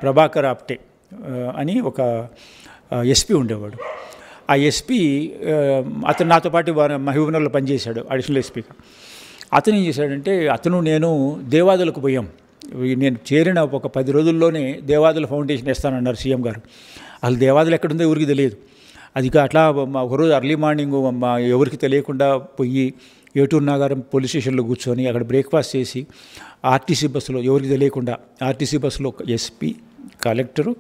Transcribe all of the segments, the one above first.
ప్రభాకర్ ఆప్టే అని ఒక ఎస్పీ ఉండేవాడు. ఆ ఎస్పీ అతను నాతో పాటు మహబూబ్నగర్లో పనిచేశాడు అడిషనల్ ఎస్పీగా. అతను ఏం చేశాడంటే నేను దేవాదులకు పోయాం. నేను చేరిన ఒక 10 రోజుల్లోనే దేవాదుల ఫౌండేషన్ వేస్తానన్నారు సీఎం గారు. అసలు దేవాదులు ఎక్కడుందో ఎవరికి తెలియదు. అది అట్లా ఒకరోజు అర్లీ మార్నింగ్ ఎవరికి తెలియకుండా పోయి ఏటూరు నాగారం పోలీస్ స్టేషన్లో కూర్చొని అక్కడ బ్రేక్ఫాస్ట్ చేసి ఆర్టీసీ బస్సులో ఎవరికి తెలియకుండా ఆర్టీసీ బస్సులో ఎస్పీ, కలెక్టరు,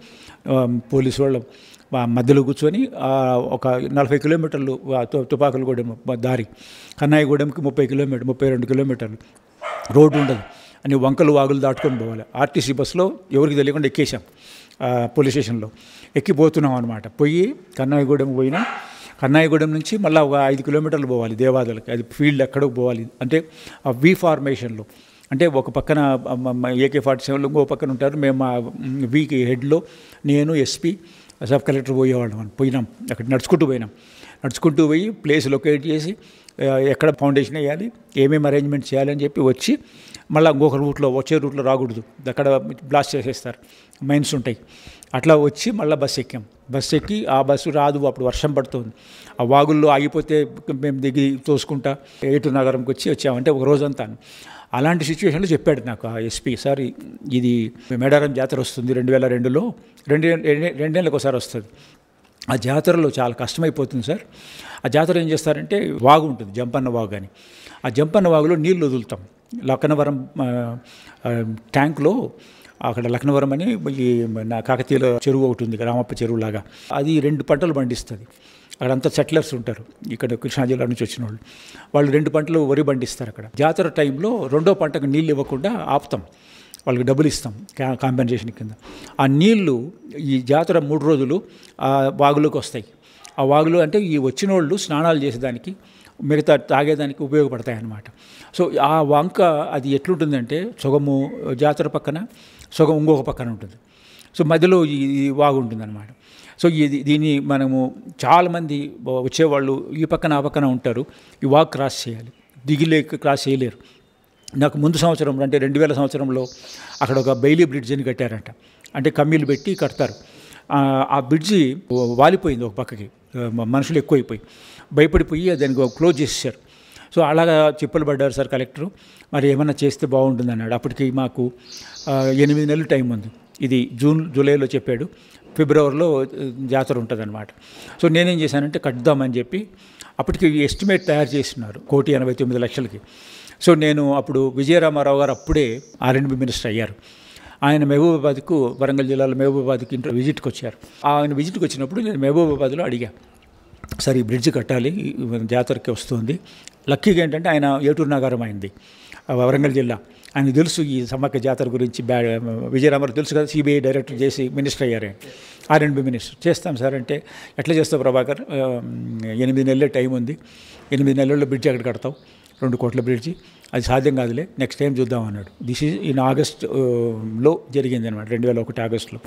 పోలీసు వాళ్ళ మధ్యలో కూర్చొని ఒక 40 కిలోమీటర్లు తుపాకులగూడెం దారి, కన్నాయిగూడెంకి 32 కిలోమీటర్లు రోడ్డు ఉండదు అని వంకలు వాగులు దాటుకొని పోవాలి. ఆర్టీసీ బస్సులో ఎవరికి తెలియకుండా ఎక్కేసాం పోలీస్ స్టేషన్లో. ఎక్కిపోతున్నాం అనమాట. పోయి కన్నాయిగూడెం పోయినా, కన్నాయిగూడెం నుంచి మళ్ళీ ఒక 5 కిలోమీటర్లు పోవాలి దేవాదులకి. అది ఫీల్డ్ ఎక్కడికి పోవాలి అంటే ఆ వి ఫార్మేషన్లో, అంటే ఒక పక్కన AK-47 ఇంకో పక్కన ఉంటారు. మేము ఆ వీకి హెడ్లో నేను, ఎస్పీ, సబ్ కలెక్టర్ పోయేవాళ్ళం. పోయినాం అక్కడ నడుచుకుంటూ పోయి ప్లేస్ లొకేట్ చేసి ఎక్కడ ఫౌండేషన్ వేయాలి, ఏమేమి అరేంజ్మెంట్ చేయాలని చెప్పి వచ్చి మళ్ళీ ఇంకొక వచ్చే రూట్లో రాకూడదు, అక్కడ బ్లాస్ట్ చేసేస్తారు, మైన్స్ ఉంటాయి. అట్లా వచ్చి మళ్ళీ బస్సు ఎక్కి ఆ బస్సు రాదు, అప్పుడు వర్షం పడుతుంది. ఆ వాగుల్లో ఆగిపోతే మేము దిగి తోసుకుంటా ఏటూరు నగరంకి వచ్చామంటే ఒక రోజంతా. అలాంటి సిచ్యువేషన్లో చెప్పాడు నాకు ఆ ఎస్పీ, సార్ ఇది మేడారం జాతర వస్తుంది 2002లో, 2 ఏళ్ళకి ఒకసారి వస్తుంది. ఆ జాతరలో చాలా కష్టమైపోతుంది సార్. ఆ జాతర ఏం చేస్తారంటే వాగు ఉంటుంది, జంపన్న వాగు అని. ఆ జంపన్న వాగులో నీళ్ళు వదులుతాం. లక్నవరం ట్యాంక్లో, అక్కడ లక్నవరం అని ఈ కాకతీయుల చెరువు ఒకటి ఉంది, రామప్ప చెరువు లాగా. అది 2 పంటలు పండిస్తుంది. అక్కడంతా సెటిలర్స్ ఉంటారు, ఇక్కడ కృష్ణా జిల్లా నుంచి వచ్చిన వాళ్ళు 2 పంటలు వరి పండిస్తారు అక్కడ. జాతర టైంలో 2వ పంటకు నీళ్ళు ఇవ్వకుండా ఆపుతాం, వాళ్ళకి డబ్బులు ఇస్తాం కాంపెన్సేషన్ కింద. ఆ నీళ్లు ఈ జాతర 3 రోజులు ఆ వాగులోకి వస్తాయి. ఆ వాగులు అంటే ఈ వచ్చిన వాళ్ళు స్నానాలు చేసేదానికి, మిగతా తాగేదానికి ఉపయోగపడతాయి అన్నమాట. సో ఆ వంక అది ఎట్లుంటుందంటే సగము జాతర పక్కన, సగం ఇంకొక పక్కన ఉంటుంది. సో మధ్యలో ఈ వాగు ఉంటుందన్నమాట. సో దీన్ని మనము చాలామంది వచ్చేవాళ్ళు ఈ పక్కన ఆ పక్కన ఉంటారు, ఈ వాగు క్రాస్ చేయాలి, క్రాస్ చేయలేరు. నాకు ముందు సంవత్సరం అంటే 2000 సంవత్సరంలో అక్కడ ఒక బెయిలీ బ్రిడ్జ్ అని కట్టారంట. అంటే కమ్మీలు పెట్టి కడతారు. ఆ బ్రిడ్జి వాలిపోయింది ఒక పక్కకి, మనుషులు ఎక్కువైపోయి భయపడిపోయి దానికి క్లోజ్ చేసేసారు. సో అలాగా చిప్పలు పడ్డారు సార్ కలెక్టరు. మరి ఏమన్నా చేస్తే బాగుంటుంది అన్నాడు. అప్పటికి మాకు 8 నెలలు టైం ఉంది. ఇది జూలైలో చెప్పాడు, ఫిబ్రవరిలో జాతర ఉంటుందన్నమాట. సో నేనేం చేశానంటే కట్టుదామని చెప్పి అప్పటికి ఎస్టిమేట్ తయారు చేస్తున్నారు 1,89,00,000కి. సో నేను అప్పుడు విజయరామారావు గారు అప్పుడే R&B మినిస్టర్ అయ్యారు. ఆయన మహబూబాబాద్కు, వరంగల్ జిల్లాలో మహబూబాబాద్కి విజిట్కి వచ్చారు. ఆయన విజిట్కి వచ్చినప్పుడు నేను మహబూబాబాద్లో అడిగా, సార్ ఈ బ్రిడ్జ్ కట్టాలి, జాతరకి వస్తుంది. లక్కీగా ఏంటంటే ఆయన ఏటూరు నాగారం అయింది, వరంగల్ జిల్లా. ఆయన తెలుసు ఈ సమ్మక్క జాతర గురించి. విజయరామారావు తెలుసు కదా, CBI డైరెక్టర్ చేసి మినిస్టర్ అయ్యారు, R&B మినిస్టర్. చేస్తాం సార్ అంటే, ఎట్లా చేస్తావు ప్రభాకర్, 8 నెలలే టైం ఉంది, 8 నెలల్లో బ్రిడ్జ్ ఎక్కడ కడతావు, 2 కోట్ల బ్రిడ్జి, అది సాధ్యం కాదులే, నెక్స్ట్ టైం చూద్దాం అన్నాడు. దిస్ ఈజ్ ఇన్ ఆగస్ట్లో జరిగింది అనమాట, 2001 ఆగస్టులో.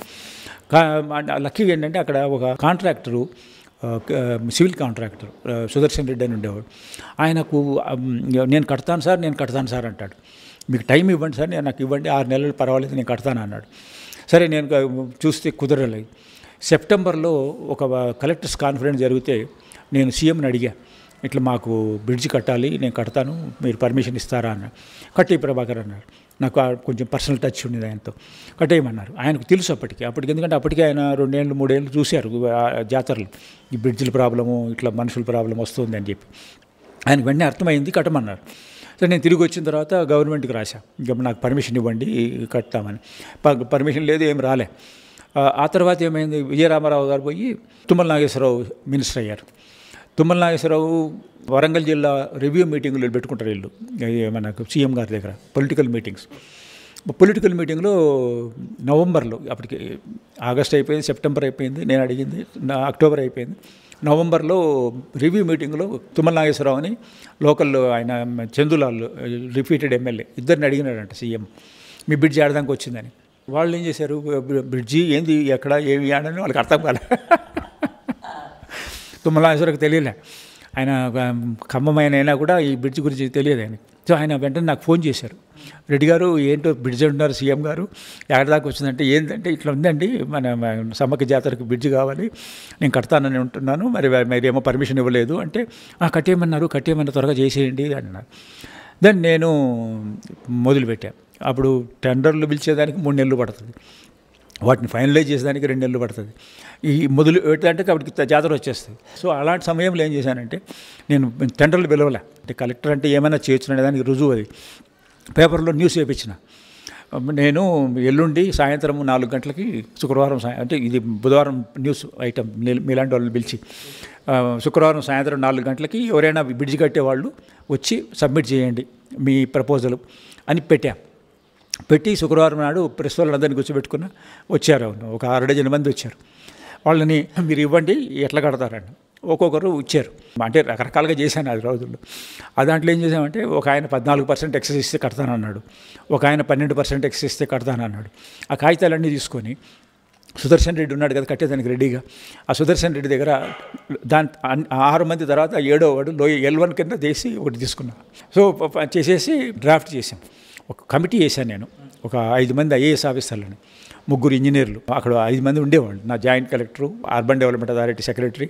లక్కీగా ఏంటంటే అక్కడ ఒక contractor, civil contractor Sudarshan Reddy అని ఉండేవాడు. ఆయనకు నేను కడతాను సార్ అంటాడు. మీకు టైం ఇవ్వండి సార్, నాకు ఇవ్వండి, 6 నెలలు పర్వాలేదు, నేను కడతాను అన్నాడు. సరే నేను చూస్తే కుదరలేదు. సెప్టెంబర్లో ఒక కలెక్టర్స్ కాన్ఫరెన్స్ జరిగితే నేను సీఎంని అడిగా, ఇట్లా మాకు బ్రిడ్జ్ కట్టాలి, నేను కడతాను, మీరు పర్మిషన్ ఇస్తారా అన్నాడు. కట్టే ప్రభాకర్ అన్నాడు. నాకు కొంచెం పర్సనల్ టచ్ ఉండేది ఆయనతో. కట్టేయమన్నారు. ఆయనకు తెలుసు అప్పటికి ఎందుకంటే అప్పటికే ఆయన 2 ఏళ్ళు 3 ఏళ్ళు చూశారు జాతరలు, ఈ బ్రిడ్జిల ప్రాబ్లము, ఇట్లా మనుషుల ప్రాబ్లం వస్తుంది అని చెప్పి. ఆయనకు వెంటనే అర్థమైంది, కట్టమన్నారు. సో నేను తిరిగి వచ్చిన తర్వాత గవర్నమెంట్కి రాశా, ఇంకా నాకు పర్మిషన్ ఇవ్వండి కడతామని. పర్మిషన్ లేదు, ఏం రాలే. ఆ తర్వాత ఏమైంది, విజయరామారావు గారు పోయి తుమ్మల నాగేశ్వరరావు మినిస్టర్ అయ్యారు. తుమ్మల నాగేశ్వరరావు వరంగల్ జిల్లా రివ్యూ మీటింగులు పెట్టుకుంటారు వీళ్ళు, మనకు సీఎం గారి దగ్గర పొలిటికల్ మీటింగ్లో నవంబర్లో, అప్పటికి ఆగస్ట్ అయిపోయింది, సెప్టెంబర్ అయిపోయింది, నేను అడిగింది అక్టోబర్ అయిపోయింది. నవంబర్లో రివ్యూ మీటింగ్లో తుమ్మల నాగేశ్వరరావు అని లోకల్ ఆయన చందులాల్ రిపీటెడ్ ఎమ్మెల్యే ఇద్దరిని అడిగినాడంట సీఎం, మీ బ్రిడ్జ్ ఆడదానికి వచ్చిందని. వాళ్ళు ఏం చేశారు, బ్రిడ్జి ఏంది, ఎక్కడ, ఏమి ఆడని వాళ్ళకి అర్థం కాలే. తుమ్మల నాగేశ్వరరావుకి తెలియలే. ఆయన ఖమ్మమైన అయినా కూడా ఈ బ్రిడ్జ్ గురించి తెలియదు ఆయన. సో ఆయన వెంటనే నాకు ఫోన్ చేశారు, రెడ్డి గారు ఏంటో బ్రిడ్జ్ అంటున్నారు సీఎం గారు, ఎక్కడి దాకా వచ్చిందంటే ఏంటంటే ఇట్లా ఉందండి, మన సమ్మక్క జాతరకు బ్రిడ్జ్ కావాలి, నేను కడతానని ఉంటున్నాను, మరి ఏమో పర్మిషన్ ఇవ్వలేదు అంటే కట్టేయమన్నా త్వరగా చేసేయండి అన్నారు. దెన్ నేను మొదలుపెట్టాను. అప్పుడు టెండర్లు పిలిచేదానికి 3 నెలలు పడుతుంది, వాటిని ఫైనలైజ్ చేసేదానికి 2 నెలలు పడుతుంది. ఈ మొదలు పెట్టాలంటే కాబట్టి జాతర వచ్చేస్తుంది. సో అలాంటి సమయంలో ఏం చేశానంటే నేను టెండర్లు పిలవలే, అంటే కలెక్టర్ అంటే ఏమైనా చేయొచ్చు అనే దానికి రుజువు అది. పేపర్లో న్యూస్ వేయించిన. నేను ఎల్లుండి సాయంత్రం 4 గంటలకి శుక్రవారం అంటే ఇది బుధవారం న్యూస్ ఐటమ్ మీలాంటి వాళ్ళు పిలిచి శుక్రవారం సాయంత్రం 4 గంటలకి ఎవరైనా బ్రిడ్జ్ కట్టేవాళ్ళు వచ్చి సబ్మిట్ చేయండి మీ ప్రపోజల్ అని పెట్టి శుక్రవారం నాడు ప్రెస్ వాళ్ళందరినీ కూర్చోబెట్టుకున్న వచ్చారు. ఒక 6 డజన్ మంది వచ్చారు. వాళ్ళని మీరు ఇవ్వండి ఎట్లా కడతారండి, ఒక్కొక్కరు ఇచ్చారు. అంటే రకరకాలుగా చేశాను 10 రోజుల్లో. దాంట్లో ఏం చేసామంటే ఒక ఆయన 14% ఎక్సెస్ ఇస్తే కడతానన్నాడు, ఒక ఆయన 12% ఎక్సెస్ ఇస్తే కడతానన్నాడు. ఆ కాగితాలన్నీ తీసుకొని సుదర్శన్ రెడ్డి ఉన్నాడు కదా కట్టేదానికి రెడీగా, ఆ సుదర్శన్ రెడ్డి దగ్గర 6 మంది తర్వాత 7వ వాడు L1 కింద తీసి ఒకటి తీసుకున్నాను. సో చేసేసి డ్రాఫ్ట్ చేసాం. ఒక కమిటీ వేశాను నేను, ఒక 5 మంది ఐఏఎస్ ఆఫీసర్లని, 3 ఇంజనీర్లు, అక్కడ 5 మంది ఉండేవాళ్ళు. నా joint collector, urban development authority secretary,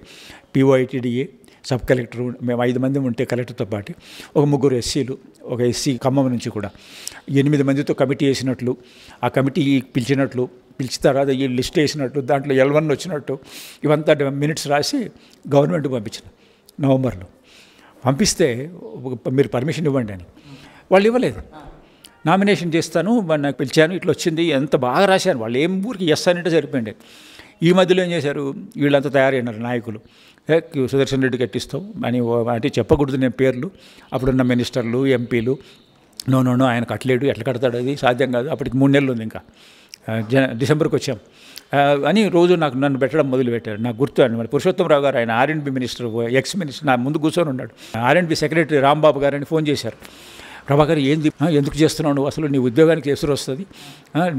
POITDA sub collector, మేము 5 మంది ఉంటే కలెక్టర్తో పాటు ఒక 3 ఎస్సీలు, ఒక ఎస్సీ ఖమ్మం నుంచి కూడా 8 మందితో కమిటీ వేసినట్లు, ఆ కమిటీ పిలిచిన తర్వాత ఈ లిస్ట్ వేసినట్టు, దాంట్లో L1 వచ్చినట్టు ఇవంతా మినిట్స్ రాసి గవర్నమెంట్కి పంపించిన. నవంబర్లో పంపిస్తే మీరు పర్మిషన్ ఇవ్వండి అని, వాళ్ళు ఇవ్వలేదు. నామినేషన్ చేస్తాను నాకు పిలిచాను, ఇట్లా వచ్చింది, ఎంత బాగా రాశాను. వాళ్ళు ఏం ఊరికి ఎస్ అంటే సరిపోయింది. ఈ మధ్యలో ఏం చేశారు, వీళ్ళంతా తయారైనారు నాయకులు, సుదర్శన్ రెడ్డి కట్టిస్తావు అని అంటే చెప్పకూడదు నేను పేర్లు, అప్పుడున్న మినిస్టర్లు ఎంపీలు, నో ఆయన కట్టలేడు, ఎట్లా కడతాడు, అది సాధ్యం కాదు, అప్పటికి 3 నెలలు ఉంది ఇంకా, డిసెంబర్కి వచ్చాం అని రోజు నన్ను పెట్టడం మొదలుపెట్టారు. నాకు గుర్తు అండి, మరి పురుషోత్తమరావు గారు ఆయన R&B మినిస్టర్, ఎక్స్ మినిస్టర్, నా ముందు కూర్చొని ఉన్నాడు. R&B సెక్రటరీ రాంబాబు గారని ఫోన్ చేశారు, ప్రభాకర్ ఏంది ఎందుకు చేస్తున్నావు నువ్వు, అసలు నీ ఉద్యోగానికి ఎసురు వస్తుంది,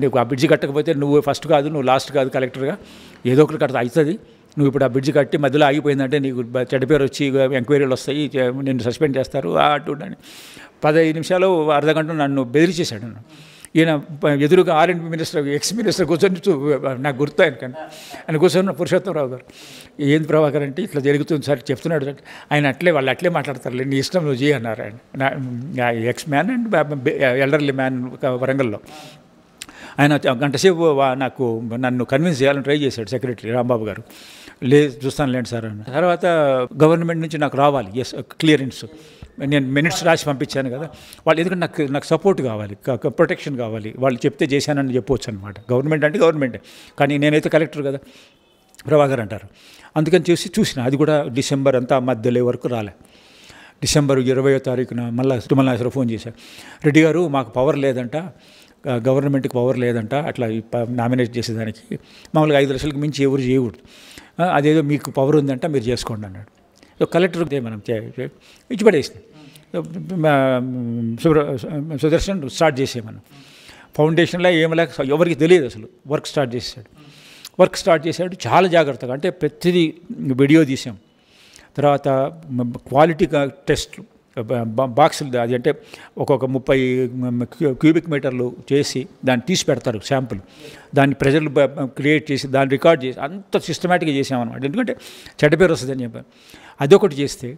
నీకు ఆ బ్రిడ్జి కట్టకపోతే నువ్వు ఫస్ట్ కాదు, నువ్వు లాస్ట్ కాదు కలెక్టర్గా, ఏదో ఒకటి కడతా అవుతుంది, నువ్వు ఇప్పుడు ఆ బ్రిడ్జి కట్టి మధ్యలో ఆగిపోయిందంటే నీకు చెడ్డ పేరు వచ్చి ఎంక్వైరీలు వస్తాయి, నిన్ను సస్పెండ్ చేస్తారు అటు అని 15 నిమిషాలు అర్ధగంట నన్ను బెదిరించేశాడు. ఈయన ఎదురుగా R&B మినిస్టర్, ఎక్స్ మినిస్టర్ కూర్చొని నాకు గుర్తు ఆయన కూర్చొని పురుషోత్తమరావు గారు, ఏంది ప్రభాకర్ అంటే ఇట్లా జరుగుతుంది సార్ చెప్తున్నాడు, ఆయన వాళ్ళు అట్లే మాట్లాడతారు, నీ ఇష్టం నువ్వు చేయి అన్నారు. ఆయన X man and elderly man వరంగల్లో. ఆయన గంట సేపు నన్ను కన్విన్స్ చేయాలని ట్రై చేశాడు సెక్రటరీ రాంబాబు గారు. లేదు చూస్తానులేండి సార్ అన్న. తర్వాత గవర్నమెంట్ నుంచి నాకు రావాలి క్లియరెన్స్, నేను మినిట్స్ రాసి పంపించాను కదా వాళ్ళు, ఎందుకంటే నాకు సపోర్ట్ కావాలి, ప్రొటెక్షన్ కావాలి, వాళ్ళు చెప్తే చేశానని చెప్పవచ్చు అనమాట. గవర్నమెంట్ అంటే గవర్నమెంటే, కానీ నేనైతే కలెక్టర్ కదా ప్రభాకర్ అంటారు. అందుకని చూసిన అది కూడా డిసెంబర్ అంతా మధ్యలో వరకు రాలే. డిసెంబర్ 20వ తారీఖున మళ్ళీ తిరుమలనాథరావు ఫోన్ చేశారు, రెడ్డి గారు మాకు పవర్ లేదంట, గవర్నమెంట్కి పవర్ లేదంట అట్లా నామినేట్ చేసేదానికి, మామూలుగా 5 లక్షలకు మించి ఎవరు చేయకూడదు, అదేదో మీకు పవర్ ఉందంట మీరు చేసుకోండి అన్నాడు. కలెక్టర్కి మనం ఇచ్చిపడేసిన సుదర్శన్ స్టార్ట్ చేసేమన్నాం. ఫౌండేషన్లో ఏమి లేక ఎవరికి తెలియదు అసలు, వర్క్ స్టార్ట్ చేశాడు చాలా జాగ్రత్తగా, అంటే ప్రతిదీ వీడియో తీసాం. తర్వాత క్వాలిటీ టెస్ట్లు బాక్సులు, అది అంటే ఒక్కొక్క 30 క్యూబిక్ మీటర్లు చేసి దాన్ని తీసి పెడతారు శాంపుల్, దాన్ని ప్రజలు క్రియేట్ చేసి దాన్ని రికార్డ్ చేసి అంత సిస్టమేటిక్గా చేసామన్నమాట. ఎందుకంటే చెడ్డ పేరు వస్తుందని చెప్పారు. అదొకటి చేస్తే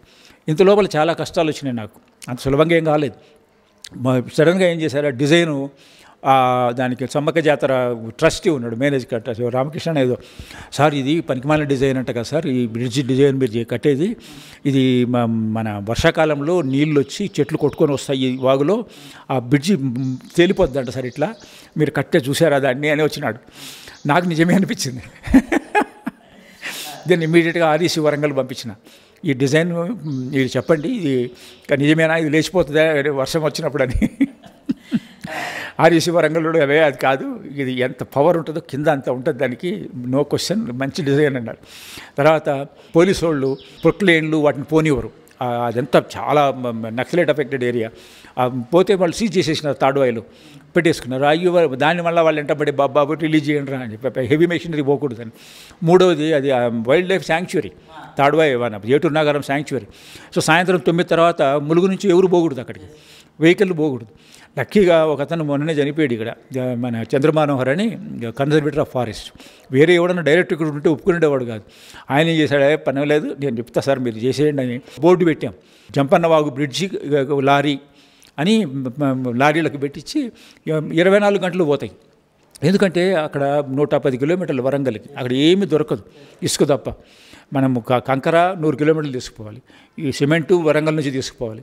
ఇంత లోపల చాలా కష్టాలు వచ్చినాయి నాకు, అంత సులభంగా ఏం కాలేదు. సడన్గా ఏం చేశారు, ఆ డిజైను దానికి సమ్మక్క జాతర ట్రస్టీ ఉన్నాడు మేనేజ్ కట్టారు రామకృష్ణ ఏదో, సార్ ఇది పనికిమాలిన డిజైన్ అంట కదా సార్, ఈ బ్రిడ్జ్ డిజైన్ మీరు కట్టేది, ఇది మన వర్షాకాలంలో నీళ్ళు వచ్చి చెట్లు కొట్టుకొని వస్తాయి ఈ వాగులో, ఆ బ్రిడ్జి తేలిపోద్దంట సార్, ఇట్లా మీరు కట్టే చూసారా దాన్ని అని వచ్చినాడు. నాకు నిజమే అనిపించింది. దీన్ని ఇమీడియట్గా REC వరంగల్ పంపించిన, ఈ డిజైన్ ఇది చెప్పండి, ఇది నిజమేనా, ఇది లేచిపోతుందా వర్షం వచ్చినప్పుడు అని. REC వరంగల్ అవే అది కాదు, ఇది ఎంత పవర్ ఉంటుందో కింద అంత ఉంటుంది దానికి, నో క్వశ్చన్, మంచి డిజైన్ అన్నారు. తర్వాత పోలీసు వాళ్ళు ప్రొక్లేన్లు వాటిని పోనివ్వరు, అదంతా చాలా నక్సలైట్ అఫెక్టెడ్ ఏరియా. పోతే వాళ్ళు సీజ్ చేసేసినారు, తాడువాయిలు పెట్టేసుకున్నారు. అయ్యో దానివల్ల వాళ్ళు వెంటబడి బాబు రిలీజ్ చేయండి రా అని చెప్పి హెవీ మెషినరీ పోకూడదని. మూడవది అది వైల్డ్ లైఫ్ శాంక్చురీ, తాడువాయి ఏటూరు నాగారం శాంక్చురీ. సో సాయంత్రం 9 తర్వాత ములుగు నుంచి ఎవరు పోకూడదు, అక్కడికి వెహికల్ పోకూడదు. లక్కీగా ఒక అతను మొన్ననే చనిపోయాడు ఇక్కడ, మన చంద్రమనోహర్ అని, కన్జర్వేటర్ ఆఫ్ ఫారెస్ట్. వేరే ఎవడన్నా డైరెక్ట్ ఇక్కడ ఉంటే ఒప్పుకునేవాడు కాదు. ఆయన ఏం చేశాడు, పని లేదు నేను చెప్తా సార్ మీరు చేసేయండి అని బోర్డు పెట్టాం. జంపన్నవాగు బ్రిడ్జి లారీ అని లారీలకు పెట్టించి 24 గంటలు పోతాయి. ఎందుకంటే అక్కడ 110 కిలోమీటర్లు వరంగల్కి, అక్కడ ఏమీ దొరకదు ఇసుక తప్ప. మనము కంకర 100 కిలోమీటర్లు తీసుకుపోవాలి, ఈ సిమెంటు వరంగల్ నుంచి తీసుకుపోవాలి,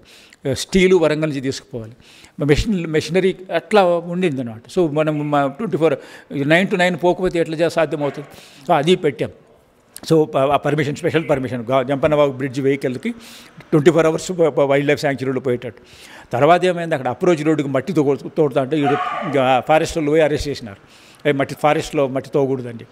స్టీలు వరంగల్ నుంచి తీసుకుపోవాలి, మెషినరీ అట్లా ఉండింది అన్నమాట. సో మనం 24 9 to 9 పోకపోతే ఎట్లా సాధ్యమవుతుంది. సో అది పెట్టాం. సో ఆ permission, special permission Jampanna Vagu bridge వెహికల్కి 24 hours వైల్డ్ లైఫ్ శాంక్చురీలో పోయేటట్టు. తర్వాత ఏమైంది, అక్కడ అప్రోచ్ రోడ్డుకి మట్టి తోడుతా అంటే ఫారెస్ట్లో పోయి అరెస్ట్ చేసినారు. ఫారెస్ట్లో మట్టి తోకూడదండి.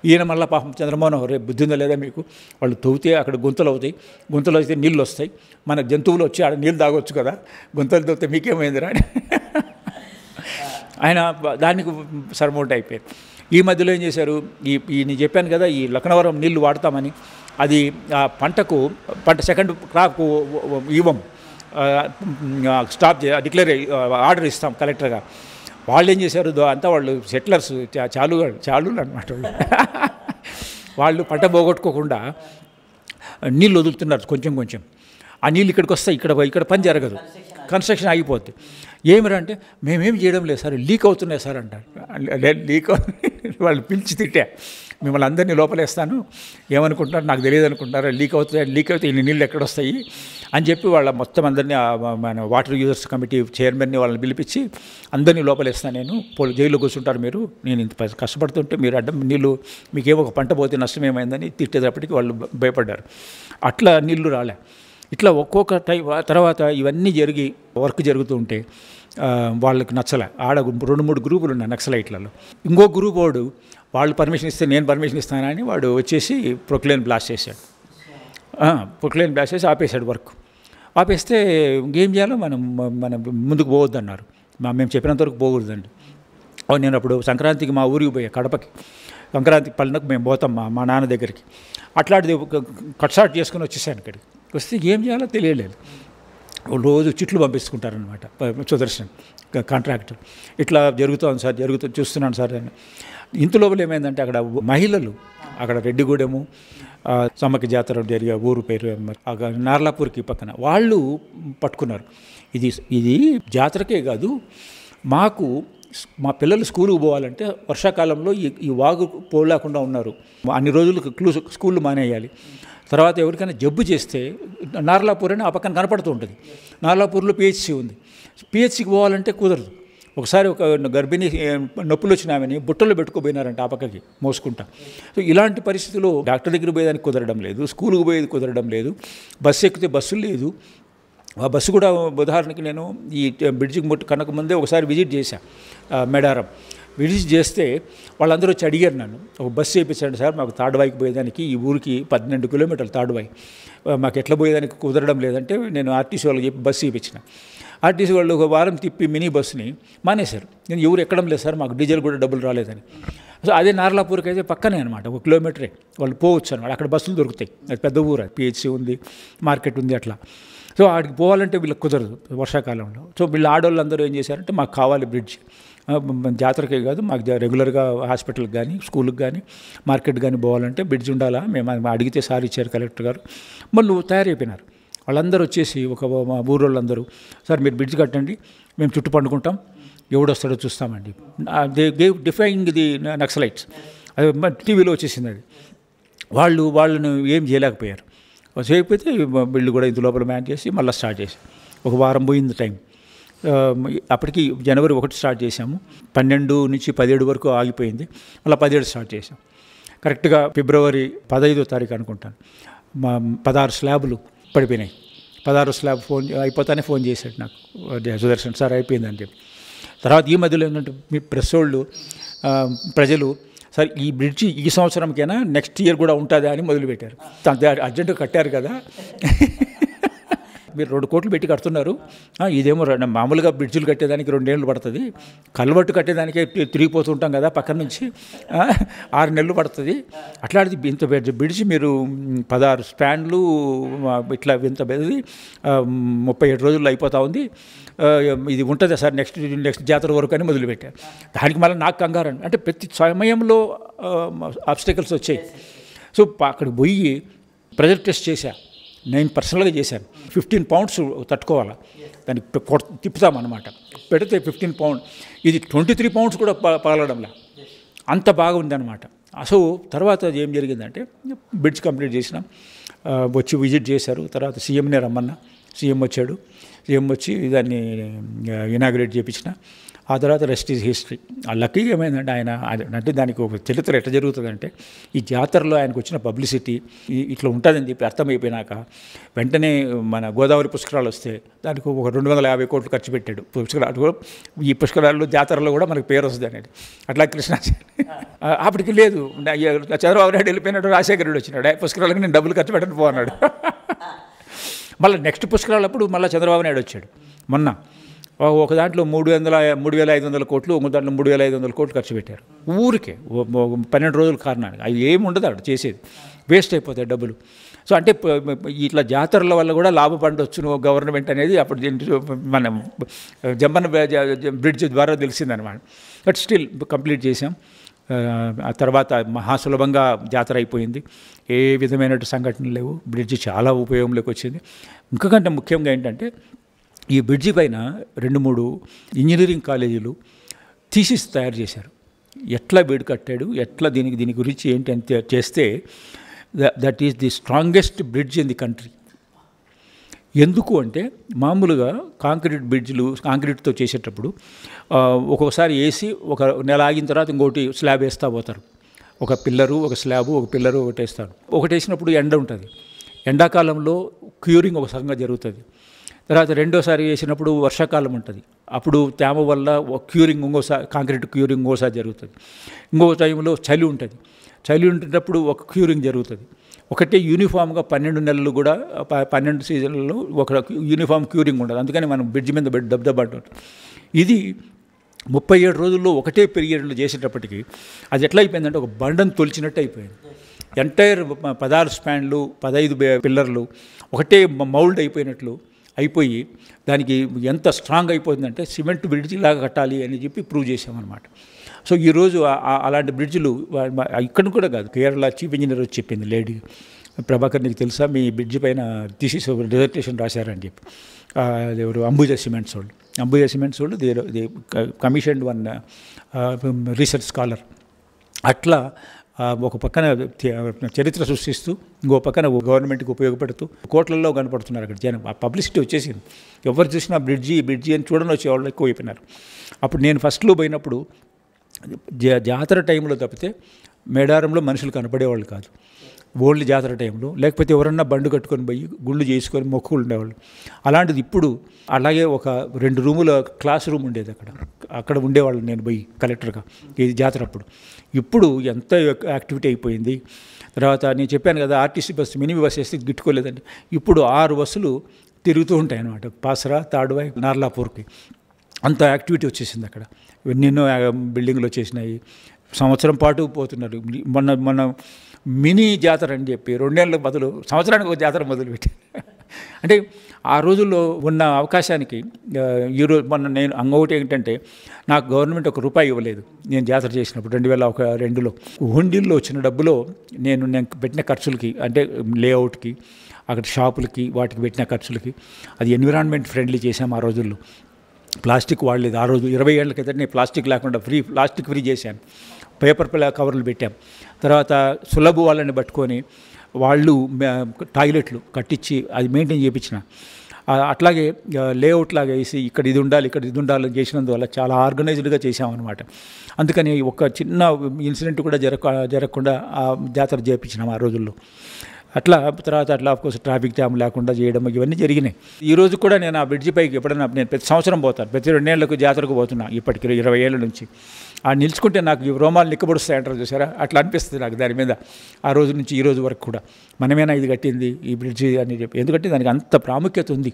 ఈయన మళ్ళీ పాపం చంద్రమోహన్ బుద్ధి ఉందా లేదా మీకు, వాళ్ళు తవ్వితే అక్కడ గుంతలు అవుతాయి, గుంతలు అయితే నీళ్ళు వస్తాయి, మన జంతువులు వచ్చి ఆడ నీళ్ళు తాగొచ్చు కదా, గుంతలు తవ్వితే మీకేమైందిరా అని ఆయన దానికి సర్మౌంట్ అయిపోయారు. ఈ మధ్యలో ఏం చేశారు, నేను చెప్పాను కదా ఈ లక్నవరం నీళ్లు వాడతామని, అది ఆ పంట సెకండ్ క్రాప్కు ఇవ్వం, స్టాప్ డిక్లేర్ ఆర్డర్ ఇస్తాం కలెక్టర్గా. వాళ్ళు ఏం చేశారు, అంతా వాళ్ళు సెటిలర్స్, చాలు అనమాట వాళ్ళు పంట పోగొట్టుకోకుండా నీళ్ళు వదులుతున్నారు కొంచెం కొంచెం. ఆ నీళ్ళు ఇక్కడికి వస్తాయి, ఇక్కడ పని జరగదు, కన్స్ట్రక్షన్ ఆగిపోద్ది. ఏమిరా అంటే మేమేం చేయడం లేదు సార్, లీక్ అవుతున్నాయి సార్ అంటారు. లీక్ వాళ్ళు పిలిచి తిట్టా, మిమ్మల్ని అందరినీ లోపలేస్తాను, ఏమనుకుంటున్నారు నాకు తెలియదు అనుకుంటున్నారు, లీక్ అవుతాయి ఇన్ని నీళ్ళు ఎక్కడొస్తాయి అని చెప్పి వాళ్ళ మొత్తం అందరినీ మన వాటర్ యూజర్స్ కమిటీ చైర్మన్ని వాళ్ళని పిలిపించి అందరినీ లోపలేస్తాను నేను, జైల్లో కూర్చుంటారు మీరు, నేను ఇంత కష్టపడుతుంటే మీరు అడ్డం నీళ్ళు, మీకేమో ఒక పంట పోతే నష్టం ఏమైందని తిట్టేటప్పటికి వాళ్ళు భయపడ్డారు. అట్లా నీళ్లు రాలే. ఇట్లా ఒక్కొక్క తర్వాత ఇవన్నీ జరిగి వర్క్ జరుగుతూ ఉంటే వాళ్ళకి నచ్చలే. ఆడ 2-3 గ్రూపులు ఉన్నాయి నక్సలైట్లలో. ఇంకో గ్రూప్ వాడు వాళ్ళు పర్మిషన్ ఇస్తే నేను పర్మిషన్ ఇస్తానని వాడు వచ్చేసి ప్రొక్లైన్ బ్లాస్ట్ చేశాడు. ప్రొక్లైన్ బ్లాస్ట్ చేసి ఆపేశాడు వర్క్. ఆపేస్తే ఇంకేం చేయాలో మనం ముందుకు పోవద్దన్నారు. మేము చెప్పినంతవరకు పోకూడదండి. నేను అప్పుడు సంక్రాంతికి మా ఊరికి పోయా, కడపకి సంక్రాంతి పల్లెనకు మేము పోతాం మా నాన్న దగ్గరికి. అట్లాంటిది కట్ షాట్ చేసుకుని వచ్చేసాను. ఇక్కడికి వస్తే ఏం చేయాలో తెలియలేదు. రోజు చిట్లు పంపిస్తుంటారనమాట సుదర్శన్ కాంట్రాక్టర్. ఇట్లా జరుగుతుంది సార్, చూస్తున్నాను సార్ అని. ఇంతలోపల ఏమైందంటే అక్కడ మహిళలు, అక్కడ రెడ్డిగూడెము సమ్మకి జాతర జరిగే ఊరు పేరు నార్లాపూర్కి పక్కన, వాళ్ళు పట్టుకున్నారు. ఇది జాతరకే కాదు, మా పిల్లలు స్కూల్కి పోవాలంటే వర్షాకాలంలో ఈ వాగు పోలేకుండా ఉన్నారు. అన్ని రోజులు స్కూళ్ళు మానేయాలి. తర్వాత ఎవరికైనా జబ్బు చేస్తే నార్లాపూర్ అని ఆ పక్కన కనపడుతూ ఉంటుంది. నార్లాపూర్లో పిహెచ్సి ఉంది. పిహెచ్సికి పోవాలంటే కుదరదు. ఒకసారి ఒక గర్భిణి నొప్పులు వచ్చిన ఆమెని బుట్టలో పెట్టుకోపోయినారంట ఆ పక్కకి మోసుకుంటా. సో ఇలాంటి పరిస్థితుల్లో డాక్టర్ దగ్గర పోయేదానికి కుదరడం లేదు, స్కూల్కి పోయేది కుదరడం లేదు, బస్సు ఎక్కితే బస్సు లేదు. ఆ బస్సు కూడా ఉదాహరణకి నేను ఈ బ్రిడ్జికి కనక ముందే ఒకసారి విజిట్ చేశాను మేడారం. విజిట్ చేస్తే వాళ్ళందరూ వచ్చి అడిగారు నన్ను, ఒక బస్సు చేయించండి సార్ మాకు తాడువాయికి పోయేదానికి, ఈ ఊరికి 12 కిలోమీటర్లు తాడువాయి, మాకు ఎట్లా పోయేదానికి కుదరడం లేదంటే నేను ఆర్టీసీ వాళ్ళకి చెప్పి బస్సు చేయించిన. ఆర్టీసీ వాళ్ళు ఒక వారం తిప్పి మినీ బస్సుని మానేశారు. నేను ఎవరు ఎక్కడం లేదు సార్, మాకు డీజిల్ కూడా డబ్బులు రాలేదని. సో అదే నార్లాపూర్కి అయితే పక్కనే అనమాట, 1 కిలోమీటరే వాళ్ళు పోవచ్చు అనమాట. అక్కడ బస్సులు దొరుకుతాయి, అది పెద్ద ఊరు, పిహెచ్సి ఉంది, మార్కెట్ ఉంది అట్లా. సో ఆడికి పోవాలంటే వీళ్ళకి కుదరదు వర్షాకాలంలో. సో వీళ్ళు ఆడవాళ్ళందరూ ఏం చేశారంటే మాకు కావాలి బ్రిడ్జ్, జాతరకే కాదు మాకు రెగ్యులర్గా హాస్పిటల్కి కానీ స్కూల్కి కానీ మార్కెట్ కానీ పోవాలంటే బ్రిడ్జ్ ఉండాలా, మేము అడిగితే సార్ ఇచ్చారు కలెక్టర్ గారు. మళ్ళీ తయారైపోయినారు వాళ్ళందరూ వచ్చేసి, మా ఊరోళ్ళందరూ సార్ మీరు బ్రిడ్జ్ కట్టండి, మేము చుట్టూ పండుకుంటాం, ఎవడొస్తాడో చూస్తామండి. They gave defying the Naxalites. అది టీవీలో వచ్చేసింది. అది వాళ్ళని ఏం చేయలేకపోయారు. చేయకపోతే వీళ్ళు కూడా ఇంత లోపల మ్యాన్ చేసి మళ్ళీ స్టార్ట్ చేసి ఒక వారం పోయింది టైం. అప్పటికి జనవరి 1 స్టార్ట్ చేసాము, 12 నుంచి 17 వరకు ఆగిపోయింది. మళ్ళీ 17 స్టార్ట్ చేసాం. కరెక్ట్గా ఫిబ్రవరి 15వ తారీఖు అనుకుంటాను 16 స్లాబులు పడిపోయినాయి. 16 స్లాబ్ అయిపోతానే ఫోన్ చేశాడు నాకు సుదర్శన్ సార్ అయిపోయిందని చెప్పి. తర్వాత ఈ మధ్యలో ఏంటంటే మీ ప్రెస్ వాళ్ళు ప్రజలు సార్ ఈ బ్రిడ్జి ఈ సంవత్సరంకైనా నెక్స్ట్ ఇయర్ కూడా ఉంటుందా అని మొదలుపెట్టారు. అంతే అర్జెంటుగా కట్టారు కదా మీరు 2 కోట్లు పెట్టి కడుతున్నారు, ఇదేమో మామూలుగా బ్రిడ్జిలు కట్టేదానికి 2 ఏళ్ళు పడుతుంది, కల్వర్టు కట్టేదానికే తిరిగిపోతుంటాం కదా పక్కన నుంచి, 6 నెలలు పడుతుంది, అట్లాంటిది ఇంత పెద్ద బ్రిడ్జి మీరు 16 స్పాన్లు ఇట్లా ఇంత పెద్దది 37 రోజుల్లో అయిపోతూ ఉంది, ఇది ఉంటుందా సార్ నెక్స్ట్ జాతర వరకు అని మొదలుపెట్టారు. దానికి మళ్ళీ నాకు కంగారు అంటే ప్రతి సమయంలో ఆబ్స్టకల్స్ వచ్చాయి. సో అక్కడికి పోయి ప్రెజర్ టెస్ట్ చేశా, నేను పర్సనల్గా చేశాను. 15 పౌండ్స్ తట్టుకోవాలా, దానికి తిప్పుతామన్నమాట, పెడితే 15 పౌండ్, ఇది 23 పౌండ్స్ కూడా పగలడంలా, అంత బాగా ఉందన్నమాట. సో తర్వాత ఏం జరిగిందంటే బ్రిడ్జ్ కంప్లీట్ చేసినాం, వచ్చి విజిట్ చేశారు. తర్వాత సీఎంనే రమ్మన్నా, సీఎం వచ్చాడు, సీఎం వచ్చి దాన్ని ఇనాగ్రేట్ చేయించిన. ఆ తర్వాత రెస్ట్ ఈజ్ హిస్టరీ. ఆ లక్కీగా ఏమైందంటే ఆయన అంటే దానికి ఒక చరిత్ర ఎట్లా జరుగుతుందంటే, ఈ జాతరలో ఆయనకు వచ్చిన పబ్లిసిటీ ఇట్లా ఉంటుందని చెప్పి అర్థమైపోయినాక వెంటనే మన గోదావరి పుష్కరాలు వస్తే దానికి ఒక 250 కోట్లు ఖర్చు పెట్టాడు. పుష్కరాలు, ఈ పుష్కరాల్లో జాతరలో కూడా మనకు పేరు వస్తుంది అనేది. అట్లా కృష్ణాచారి అప్పటికి లేదు, చంద్రబాబు నాయుడు వెళ్ళిపోయినాడు, రాజశేఖర రెడ్డి వచ్చినాడు, పుష్కరాలకు నేను డబ్బులు ఖర్చు పెట్టను పోన్నాడు. మళ్ళీ నెక్స్ట్ పుష్కరాలప్పుడు మళ్ళీ చంద్రబాబు నాయుడు వచ్చాడు. మొన్న ఒక దాంట్లో 3,500 కోట్లు, ఒక దాంట్లో 3,500 కోట్లు ఖర్చు పెట్టారు ఊరికే 12 రోజుల కారణానికి. అవి ఏమి ఉండదు అక్కడ చేసేది, వేస్ట్ అయిపోతాయి డబ్బులు. సో అంటే ఇట్లా జాతరల వల్ల కూడా లాభపడవచ్చు గవర్నమెంట్ అనేది అప్పుడు మనం జంబన్న బ్రిడ్జ్ ద్వారా తెలిసిందనమాట. బట్ స్టిల్ కంప్లీట్ చేసాం. ఆ తర్వాత మహాసులభంగా జాతర అయిపోయింది, ఏ విధమైన సంఘటనలు లేవు, బ్రిడ్జి చాలా ఉపయోగంలోకి వచ్చింది. ఇంకొకంటే ముఖ్యంగా ఏంటంటే ఈ బ్రిడ్జి పైన 2-3 ఇంజనీరింగ్ కాలేజీలు థీసిస్ తయారు చేశారు. ఎట్లా బీడు కట్టాడు, ఎట్లా దీని గురించి ఏంటి అని చేస్తే that is the strongest bridge in the country. ఎందుకు అంటే మామూలుగా కాంక్రీట్ బ్రిడ్జ్లు కాంక్రీట్తో చేసేటప్పుడు ఒక్కొక్కసారి వేసి ఒక నెల ఆగిన తర్వాత ఇంకోటి స్లాబ్ వేస్తూ పోతారు. ఒక పిల్లరు, ఒక స్లాబు, ఒక పిల్లరు ఒకటి వేస్తారు. ఒకటి వేసినప్పుడు ఎండ ఉంటుంది, ఎండాకాలంలో క్యూరింగ్ ఒక సగంగా జరుగుతుంది. తర్వాత రెండోసారి వేసినప్పుడు వర్షాకాలం ఉంటుంది, అప్పుడు తేమ వల్ల క్యూరింగ్ ఇంకోసారి, కాంక్రీట్ క్యూరింగ్ ఇంకోసారి జరుగుతుంది. ఇంకో టైంలో చలి ఉంటుంది, చలి ఉండేటప్పుడు ఒక క్యూరింగ్ జరుగుతుంది. ఒకటే యూనిఫామ్గా 12 నెలలు కూడా 12 సీజన్లలో ఒక యూనిఫామ్ క్యూరింగ్ ఉండదు. అందుకని మనం బ్రిడ్జ్ మీద దెబ్బ అంటాం. ఇది 37 రోజుల్లో ఒకటే పీరియడ్లో చేసేటప్పటికి అది ఎట్లా అయిపోయిందంటే ఒక బండను తొలిచినట్టు అయిపోయింది. ఎంటైర్ 16 స్పాన్లు, 15 పిల్లర్లు ఒకటే మౌల్డ్ అయిపోయినట్లు అయిపోయి దానికి ఎంత స్ట్రాంగ్ అయిపోయిందంటే సిమెంట్ బ్రిడ్జి లాగా కట్టాలి అని చెప్పి ప్రూవ్ చేసామన్నమాట. సో ఈరోజు అలాంటి బ్రిడ్జ్లు ఇక్కడ కూడా కాదు, కేరళ చీఫ్ ఇంజనీర్ వచ్చి చెప్పింది, లేడీ ప్రభాకర్ నీకు తెలుసా మీ బ్రిడ్జి పైన థీసిస్ డిజర్టేషన్ రాశారని చెప్పి. ఎవరు అంబుజా సిమెంట్స్ వాళ్ళు they commissioned one research scholar. అట్లా ఒక పక్కన చరిత్ర సృష్టిస్తూ ఇంకో పక్కన గవర్నమెంట్కి ఉపయోగపడుతూ కోట్లలో కనపడుతున్నారు అక్కడ జనం. ఆ పబ్లిసిటీ వచ్చేసింది, ఎవరు చూసినా బ్రిడ్జి అని చూడని వచ్చేవాళ్ళు ఎక్కువ అయిపోయినారు. అప్పుడు నేను ఫస్ట్లో పోయినప్పుడు జాతర టైంలో తప్పితే మేడారంలో మనుషులు కనపడేవాళ్ళు కాదు, ఓన్లీ జాతర టైంలో, లేకపోతే ఎవరన్నా బండు కట్టుకొని పోయి గుళ్ళు చేసుకొని మొక్కులు ఉండేవాళ్ళు. అలాంటిది ఇప్పుడు అలాగే ఒక 2 రూముల క్లాస్ రూమ్ ఉండేది, అక్కడ ఉండేవాళ్ళు నేను పోయి కలెక్టర్గా, ఇది జాతర అప్పుడు. ఇప్పుడు ఎంత యాక్టివిటీ అయిపోయింది. తర్వాత నేను చెప్పాను కదా ఆర్టీసీ బస్సు మినీ బస్ వేస్తే గిట్టుకోలేదండి, ఇప్పుడు 6 బస్సులు తిరుగుతూ ఉంటాయి అన్నమాట, పాసరా, తాడువాయి, నార్లాపూర్కి. అంత యాక్టివిటీ వచ్చేసింది అక్కడ. ఎన్నెన్నో బిల్డింగ్లు వచ్చేసినాయి, సంవత్సరం పాటు పోతున్నారు. మొన్న మినీ జాతర అని చెప్పి 2 నెలల బదులు సంవత్సరానికి ఒక జాతర మొదలుపెట్టి అంటే ఆ రోజుల్లో ఉన్న అవకాశానికి ఈరోజు నేను ఇంకొకటి ఏంటంటే నాకు గవర్నమెంట్ ₹1 ఇవ్వలేదు నేను జాతర చేసినప్పుడు 2001-2లో. హుండీల్లో వచ్చిన డబ్బులో నేను పెట్టిన ఖర్చులకి, అంటే లేఅవుట్కి, అక్కడ షాపులకి, వాటికి పెట్టిన ఖర్చులకి, అది ఎన్విరాన్మెంట్ ఫ్రెండ్లీ చేసాము. ఆ రోజుల్లో ప్లాస్టిక్ వాడలేదు. ఆ రోజు 20 ఏళ్ల క్రితం నేను ప్లాస్టిక్ లేకుండా ప్లాస్టిక్ ఫ్రీ చేశాను. పేపర్ కవర్లు పెట్టాం. తర్వాత సులభ వాళ్ళని పట్టుకొని వాళ్ళు టాయిలెట్లు కట్టించి అది మెయింటైన్ చేయించిన. అట్లాగే లేఅవుట్ లాగా వేసి ఇక్కడ ఇది ఉండాలని చేసినందువల్ల చాలా ఆర్గనైజ్డ్గా చేసామన్నమాట. అందుకని ఒక చిన్న ఇన్సిడెంట్ కూడా జరగకుండా ఆ జాతర చేయించినాం ఆ రోజుల్లో. అట్లా తర్వాత అట్లా ఆఫ్కోర్స్ ట్రాఫిక్ జామ్ లేకుండా చేయడం ఇవన్నీ జరిగినాయి. ఈ రోజు కూడా నేను ఆ బ్రిడ్జి పైకి ఎప్పుడైనా నేను ప్రతి సంవత్సరం పోతాను, ప్రతి 2 ఏళ్లకు జాతరకు పోతున్నా ఇప్పటికి 20 ఏళ్ళ నుంచి. ఆ నిలుచుకుంటే నాకు ఈ రోమాలు నిక్కబొడుస్తాయి అంటారు చూసారా, అట్లా అనిపిస్తుంది నాకు దాని మీద. ఆ రోజు నుంచి ఈ రోజు వరకు కూడా మనమేనా ఇది కట్టింది ఈ బ్రిడ్జి అని చెప్పి, ఎందుకంటే దానికి అంత ప్రాముఖ్యత ఉంది,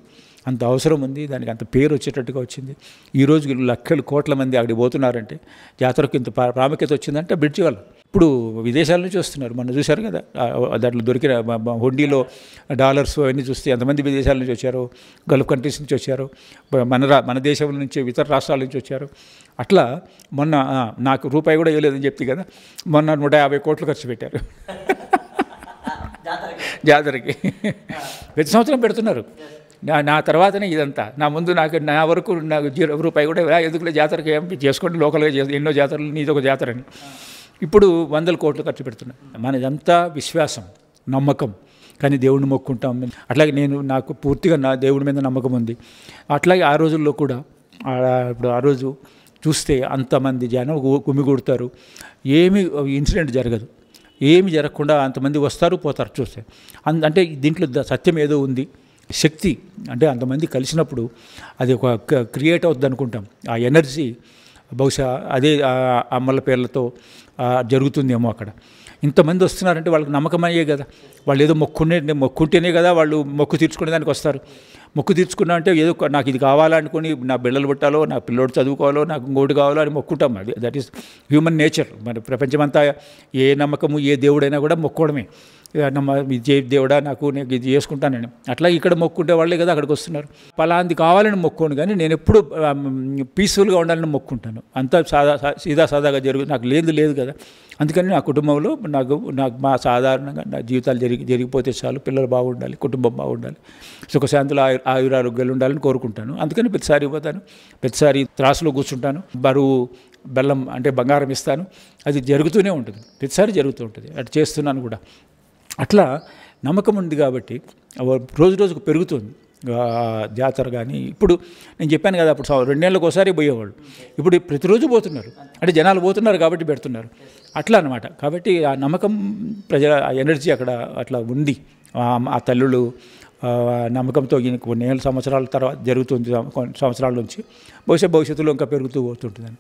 అంత అవసరం ఉంది, దానికి అంత పేరు వచ్చేటట్టుగా వచ్చింది. ఈరోజు లక్షలు కోట్ల మంది అక్కడికి పోతున్నారంటే, జాతరకు ఇంత ప్రాముఖ్యత వచ్చిందంటే బ్రిడ్జి వల్ల. ఇప్పుడు విదేశాల నుంచి వస్తున్నారు, మనం చూశారు కదా, దాంట్లో దొరికిన హుండీలో డాలర్స్ అవన్నీ చూస్తే ఎంతమంది విదేశాల నుంచి వచ్చారు, గల్ఫ్ కంట్రీస్ నుంచి వచ్చారు, మన దేశం నుంచి ఇతర రాష్ట్రాల నుంచి వచ్చారు. అట్లా మొన్న నాకు రూపాయి కూడా ఇవ్వలేదని చెప్తే కదా, మొన్న 150 కోట్లు ఖర్చు పెట్టారు జాతరకి. ప్రతి సంవత్సరం పెడుతున్నారు. నా తర్వాతనే ఇదంతా, నా వరకు నాకు 0 రూపాయి కూడా ఎందుకులే జాతరకి ఏం చేసుకోండి, లోకల్గా ఎన్నో జాతరలు, నీదొక జాతర అని. ఇప్పుడు 100 కోట్లు ఖర్చు పెడుతున్నాను. మనదంతా విశ్వాసం, నమ్మకం. కానీ దేవుడిని మొక్కుంటాం. అట్లాగే నాకు పూర్తిగా నా దేవుడి మీద నమ్మకం ఉంది. అట్లాగే ఆ రోజుల్లో కూడా ఇప్పుడు ఆ రోజు చూస్తే అంతమంది జనం గుమిగూడతారు, ఏమీ ఇన్సిడెంట్ జరగదు, ఏమి జరగకుండా అంతమంది వస్తారు పోతారు చూస్తే. అంటే దీంట్లో సత్యం ఏదో ఉంది, శక్తి. అంటే అంతమంది కలిసినప్పుడు అది ఒక క్రియేట్ అవుతుంది అనుకుంటాం. ఆ ఎనర్జీ బహుశా అదే అమ్మల పేర్లతో జరుగుతుందేమో అక్కడ. ఇంతమంది వస్తున్నారంటే వాళ్ళకి నమ్మకం అయ్యే కదా, వాళ్ళు ఏదో మొక్కుంటేనే కదా వాళ్ళు మొక్కు తీర్చుకునే దానికి వస్తారు. మొక్కు తీర్చుకున్నా అంటే ఏదో నాకు ఇది కావాలనుకుని, నా బిళ్ళలు పుట్టాలో, నా పిల్లోడు చదువుకోవాలో, నాకు ఇంకోటి కావాలో అని మొక్కుంటాం. అది దట్ ఈస్ హ్యూమన్ నేచర్. మరి ప్రపంచమంతా ఏ నమ్మకము, ఏ దేవుడైనా కూడా మొక్కోవడమే. దేవుడా నాకు నేను ఇది చేసుకుంటానని. అట్లా ఇక్కడ మొక్కుంటే వాళ్ళే కదా అక్కడికి వస్తున్నారు. పలాంది కావాలని మొక్కోను, కానీ నేను ఎప్పుడు పీస్ఫుల్గా ఉండాలని మొక్కుంటాను. అంతా సాదాగా నాకు లేదు కదా. అందుకని నా కుటుంబంలో నాకు మా సాధారణంగా నా జీవితాలు జరిగిపోతే చాలు, పిల్లలు బాగుండాలి, కుటుంబం బాగుండాలి, సుఖశాంతులు ఆయురారోగ్యాలు ఉండాలని కోరుకుంటాను. అందుకని ప్రతిసారి పోతాను, ప్రతిసారి త్రాసులో కూర్చుంటాను, బరువు బెల్లం అంటే బంగారం ఇస్తాను. అది జరుగుతూనే ఉంటుంది, ప్రతిసారి జరుగుతూ ఉంటుంది. అటు చేస్తున్నాను కూడా. అట్లా నమ్మకం ఉంది కాబట్టి రోజుకు పెరుగుతుంది జాతర. కానీ ఇప్పుడు నేను చెప్పాను కదా, అప్పుడు 2 ఏళ్ళకి ఒకసారి పోయేవాళ్ళు, ఇప్పుడు ప్రతిరోజు పోతున్నారు. అంటే జనాలు పోతున్నారు కాబట్టి పెడుతున్నారు. అట్లా అనమాట. కాబట్టి ఆ నమ్మకం, ప్రజల ఎనర్జీ అక్కడ అట్లా ఉంది. ఆ తల్లులు నమ్మకంతో కొన్ని సంవత్సరాల తర్వాత జరుగుతుంది, కొన్ని సంవత్సరాల నుంచి. భవిష్యత్తులో ఇంకా పెరుగుతూ పోతుంటుందని.